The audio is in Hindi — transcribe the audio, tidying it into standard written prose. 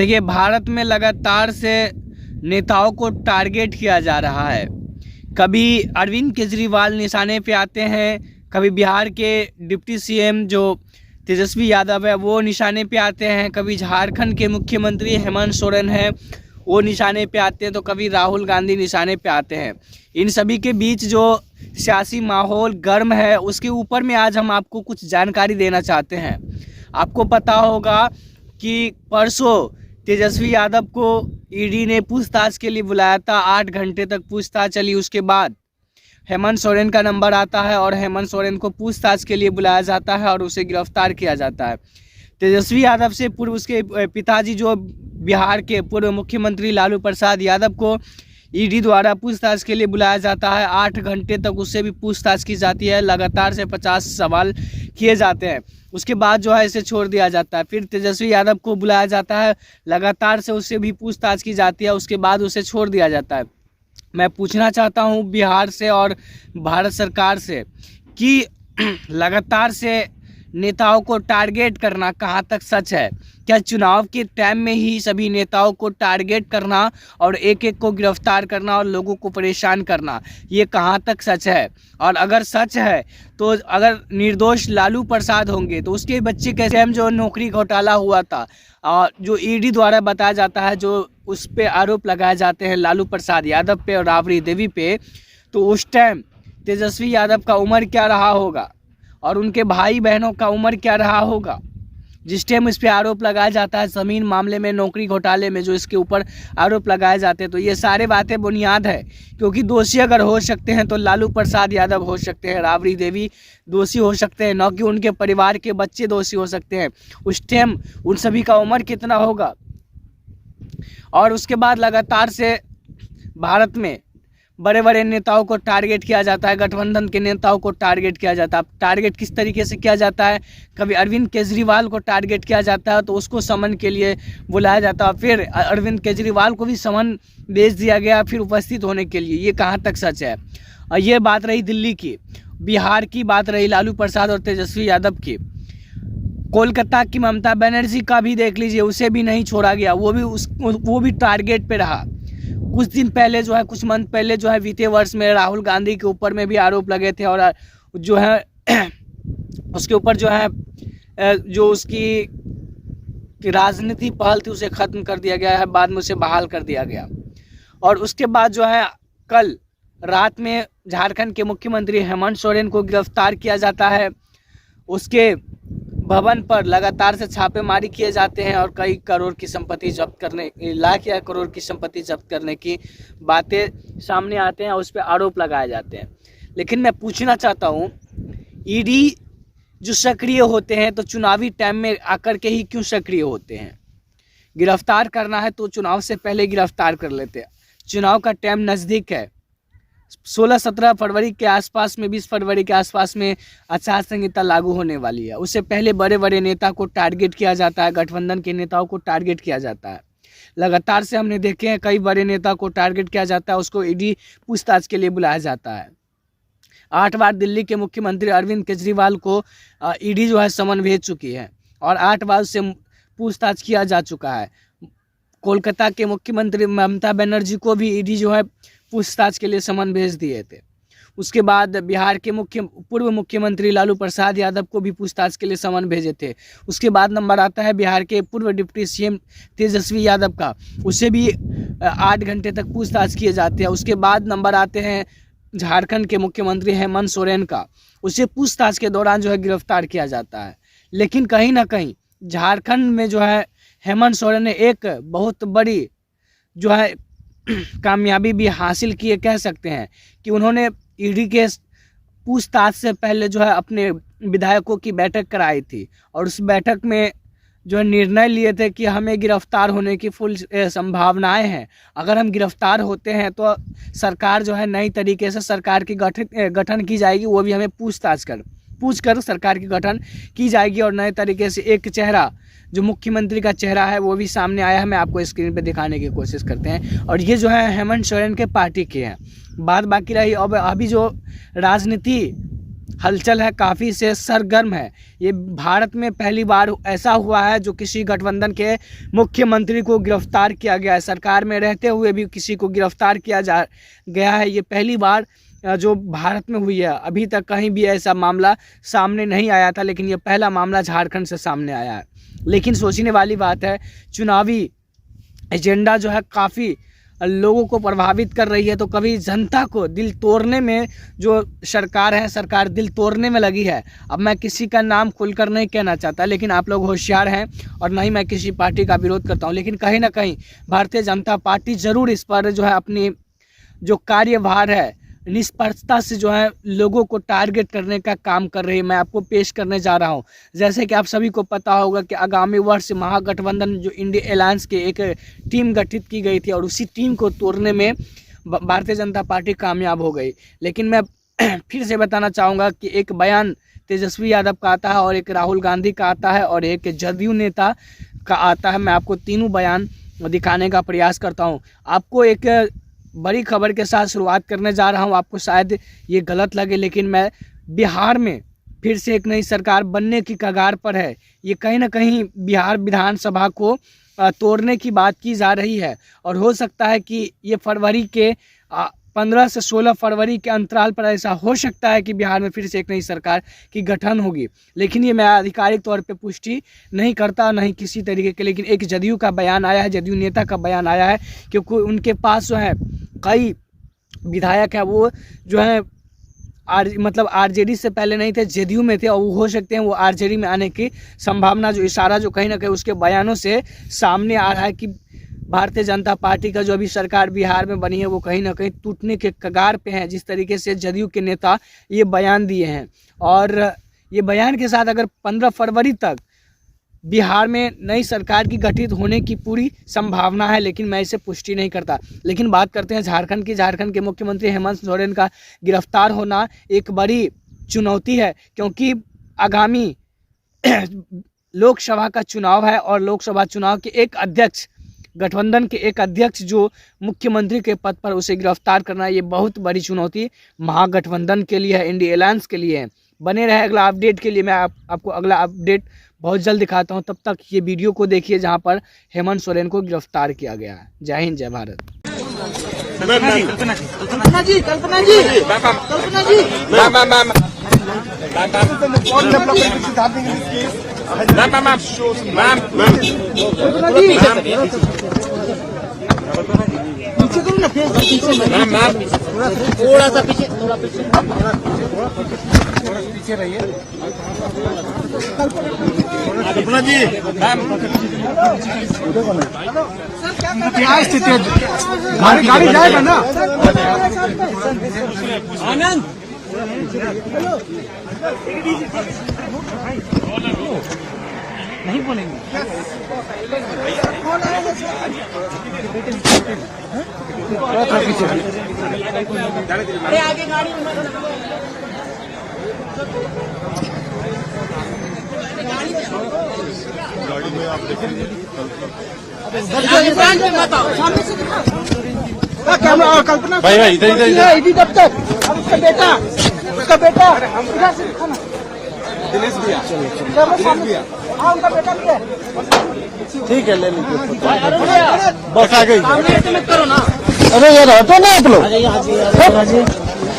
देखिए, भारत में लगातार से नेताओं को टारगेट किया जा रहा है। कभी अरविंद केजरीवाल निशाने पे आते हैं, कभी बिहार के डिप्टी सीएम जो तेजस्वी यादव है वो निशाने पे आते हैं, कभी झारखंड के मुख्यमंत्री हेमंत सोरेन है वो निशाने पे आते हैं, तो कभी राहुल गांधी निशाने पे आते हैं। इन सभी के बीच जो सियासी माहौल गर्म है उसके ऊपर में आज हम आपको कुछ जानकारी देना चाहते हैं। आपको पता होगा कि परसों तेजस्वी यादव को ईडी ने पूछताछ के लिए बुलाया था। 8 घंटे तक पूछताछ चली। उसके बाद हेमंत सोरेन का नंबर आता है और हेमंत सोरेन को पूछताछ के लिए बुलाया जाता है और उसे गिरफ्तार किया जाता है। तेजस्वी यादव से पूर्व उसके पिताजी जो बिहार के पूर्व मुख्यमंत्री लालू प्रसाद यादव को ईडी द्वारा पूछताछ के लिए बुलाया जाता है। 8 घंटे तक उससे भी पूछताछ की जाती है। लगातार से 50 सवाल किए जाते हैं। उसके बाद जो है इसे छोड़ दिया जाता है। फिर तेजस्वी यादव को बुलाया जाता है, लगातार से उससे भी पूछताछ की जाती है। उसके बाद उसे छोड़ दिया जाता है। मैं पूछना चाहता हूँ बिहार से और भारत सरकार से कि लगातार से नेताओं को टारगेट करना कहाँ तक सच है? क्या चुनाव के टाइम में ही सभी नेताओं को टारगेट करना और एक एक को गिरफ्तार करना और लोगों को परेशान करना, ये कहाँ तक सच है? और अगर सच है तो अगर निर्दोष लालू प्रसाद होंगे तो उसके बच्चे कैसे हम जो नौकरी घोटाला हुआ था और जो ईडी द्वारा बताया जाता है, जो उस पे आरोप लगाए जाते हैं लालू प्रसाद यादव पे और राबड़ी देवी पे, तो उस टाइम तेजस्वी यादव का उम्र क्या रहा होगा और उनके भाई बहनों का उम्र क्या रहा होगा जिस टाइम इस पे आरोप लगाया जाता है। ज़मीन मामले में, नौकरी घोटाले में जो इसके ऊपर आरोप लगाए जाते हैं, तो ये सारे बातें बुनियाद है। क्योंकि दोषी अगर हो सकते हैं तो लालू प्रसाद यादव हो सकते हैं, राबड़ी देवी दोषी हो सकते हैं, न कि उनके परिवार के बच्चे दोषी हो सकते हैं। उस टाइम उन सभी का उम्र कितना होगा? और उसके बाद लगातार से भारत में बड़े बड़े नेताओं को टारगेट किया जाता है, गठबंधन के नेताओं को टारगेट किया जाता है। टारगेट किस तरीके से किया जाता है? कभी अरविंद केजरीवाल को टारगेट किया जाता है तो उसको समन के लिए बुलाया जाता है। फिर अरविंद केजरीवाल को भी समन भेज दिया गया फिर उपस्थित होने के लिए। ये कहाँ तक सच है? और ये बात रही दिल्ली की। बिहार की बात रही लालू प्रसाद और तेजस्वी यादव की। कोलकाता की ममता बनर्जी का भी देख लीजिए, उसे भी नहीं छोड़ा गया, वो भी टारगेट पे रहा। कुछ दिन पहले जो है, कुछ मंथ पहले जो है, बीते वर्ष में राहुल गांधी के ऊपर में भी आरोप लगे थे और जो है उसके ऊपर जो है जो उसकी राजनीति पहल थी उसे ख़त्म कर दिया गया है, बाद में उसे बहाल कर दिया गया। और उसके बाद जो है कल रात में झारखंड के मुख्यमंत्री हेमंत सोरेन को गिरफ्तार किया जाता है। उसके भवन पर लगातार से छापेमारी किए जाते हैं और कई करोड़ की संपत्ति जब्त करने, लाख या करोड़ की संपत्ति जब्त करने की बातें सामने आते हैं और उस पर आरोप लगाए जाते हैं। लेकिन मैं पूछना चाहता हूँ, ईडी जो सक्रिय होते हैं तो चुनावी टाइम में आकर के ही क्यों सक्रिय होते हैं? गिरफ्तार करना है तो चुनाव से पहले गिरफ्तार कर लेते हैं। चुनाव का टाइम नज़दीक है। 16-17 फरवरी के आसपास में, 20 फरवरी के आसपास में आचार संहिता लागू होने वाली है। उससे पहले बड़े बड़े नेता को टारगेट किया जाता है, गठबंधन के नेताओं को टारगेट किया जाता है। लगातार से हमने देखे हैं कई बड़े नेता को टारगेट किया जाता है, उसको ईडी पूछताछ के लिए बुलाया जाता है। 8 बार दिल्ली के मुख्यमंत्री अरविंद केजरीवाल को ईडी जो है समन भेज चुकी है और 8 बार उससे पूछताछ किया जा चुका है। कोलकाता के मुख्यमंत्री ममता बनर्जी को भी ईडी जो है पूछताछ के लिए समन भेज दिए थे। उसके बाद बिहार के पूर्व मुख्यमंत्री लालू प्रसाद यादव को भी पूछताछ के लिए समन भेजे थे। उसके बाद नंबर आता है बिहार के पूर्व डिप्टी सीएम तेजस्वी यादव का, उससे भी 8 घंटे तक पूछताछ किए जाते हैं। उसके बाद नंबर आते हैं झारखंड के मुख्यमंत्री हेमंत सोरेन का, उसे पूछताछ के दौरान जो है गिरफ्तार किया जाता है। लेकिन कहीं ना कहीं झारखंड में जो है हेमंत सोरेन ने एक बहुत बड़ी जो है कामयाबी भी हासिल किए, कह सकते हैं कि उन्होंने ईडी के पूछताछ से पहले जो है अपने विधायकों की बैठक कराई थी और उस बैठक में जो निर्णय लिए थे कि हमें गिरफ्तार होने की फुल संभावनाएं हैं। अगर हम गिरफ्तार होते हैं तो सरकार जो है नई तरीके से सरकार की गठन की जाएगी, वो भी हमें पूछ कर सरकार की गठन की जाएगी और नए तरीके से एक चेहरा जो मुख्यमंत्री का चेहरा है वो भी सामने आया है। मैं आपको स्क्रीन पे दिखाने की कोशिश करते हैं और ये जो है हेमंत सोरेन के पार्टी के हैं। बात बाकी रही अब अभी जो राजनीति हलचल है, काफ़ी से सरगर्म है। ये भारत में पहली बार ऐसा हुआ है जो किसी गठबंधन के मुख्यमंत्री को गिरफ्तार किया गया है। सरकार में रहते हुए भी किसी को गिरफ्तार किया गया है। ये पहली बार जो भारत में हुई है। अभी तक कहीं भी ऐसा मामला सामने नहीं आया था, लेकिन ये पहला मामला झारखंड से सामने आया है। लेकिन सोचने वाली बात है, चुनावी एजेंडा जो है काफ़ी लोगों को प्रभावित कर रही है। तो कभी जनता को दिल तोड़ने में जो सरकार दिल तोड़ने में लगी है। अब मैं किसी का नाम खुलकर नहीं कहना चाहता, लेकिन आप लोग होशियार हैं और नहीं मैं किसी पार्टी का विरोध करता हूं, लेकिन कहीं ना कहीं भारतीय जनता पार्टी ज़रूर इस पर जो है अपनी जो कार्यभार है निष्पक्षता से जो है लोगों को टारगेट करने का काम कर रही है। मैं आपको पेश करने जा रहा हूं। जैसे कि आप सभी को पता होगा कि आगामी वर्ष महागठबंधन जो इंडिया अलायंस के एक टीम गठित की गई थी और उसी टीम को तोड़ने में भारतीय जनता पार्टी कामयाब हो गई। लेकिन मैं फिर से बताना चाहूँगा कि एक बयान तेजस्वी यादव का आता है और एक राहुल गांधी का आता है और एक जदयू नेता का आता है। मैं आपको तीनों बयान दिखाने का प्रयास करता हूँ। आपको एक बड़ी खबर के साथ शुरुआत करने जा रहा हूं। आपको शायद ये गलत लगे, लेकिन मैं बिहार में फिर से एक नई सरकार बनने की कगार पर है। ये कहीं ना कहीं बिहार विधानसभा को तोड़ने की बात की जा रही है और हो सकता है कि ये फरवरी के 15 से 16 फरवरी के अंतराल पर ऐसा हो सकता है कि बिहार में फिर से एक नई सरकार की गठन होगी। लेकिन ये मैं आधिकारिक तौर पे पुष्टि नहीं करता, नहीं किसी तरीके के। लेकिन एक जदयू का बयान आया है, जदयू नेता का बयान आया है, क्योंकि उनके पास जो है कई विधायक है वो जो है मतलब आरजेडी से पहले नहीं थे, जदयू में थे और वो हो सकते हैं वो आरजेडी में आने की संभावना जो इशारा जो कहीं ना कहीं उसके बयानों से सामने आ रहा है कि भारतीय जनता पार्टी का जो अभी सरकार बिहार में बनी है वो कहीं ना कहीं टूटने के कगार पे है। जिस तरीके से जदयू के नेता ये बयान दिए हैं और ये बयान के साथ अगर 15 फरवरी तक बिहार में नई सरकार की गठित होने की पूरी संभावना है, लेकिन मैं इसे पुष्टि नहीं करता। लेकिन बात करते हैं झारखंड की। झारखंड के मुख्यमंत्री हेमंत सोरेन का गिरफ्तार होना एक बड़ी चुनौती है, क्योंकि आगामी लोकसभा का चुनाव है और लोकसभा चुनाव के एक अध्यक्ष, गठबंधन के एक अध्यक्ष जो मुख्यमंत्री के पद पर, उसे गिरफ्तार करना ये बहुत बड़ी चुनौती महागठबंधन के लिए है, इंडिया अलायंस के लिए है। बने रहे अगला अपडेट के लिए। मैं आपको अगला अपडेट बहुत जल्द दिखाता हूं। तब तक ये वीडियो को देखिए जहां पर हेमंत सोरेन को गिरफ्तार किया गया है। जय हिंद, जय भारत। थोड़ा सा पीछे, थोड़ा पीछे रहिए। कल्पना जी, क्या स्थिति है? गाड़ी जाएगा ना? आनंद नहीं बोलेंगे। आगे गाड़ी में आप देखेंगे कैमरा और कल्पना भाई इधर तब तक उसका बेटा दिनेश भैया हाँ उनका बेटा भी है। ठीक है ले लीजिए बस आ गई। करो ना, अरे यार हटो ना आप लोग।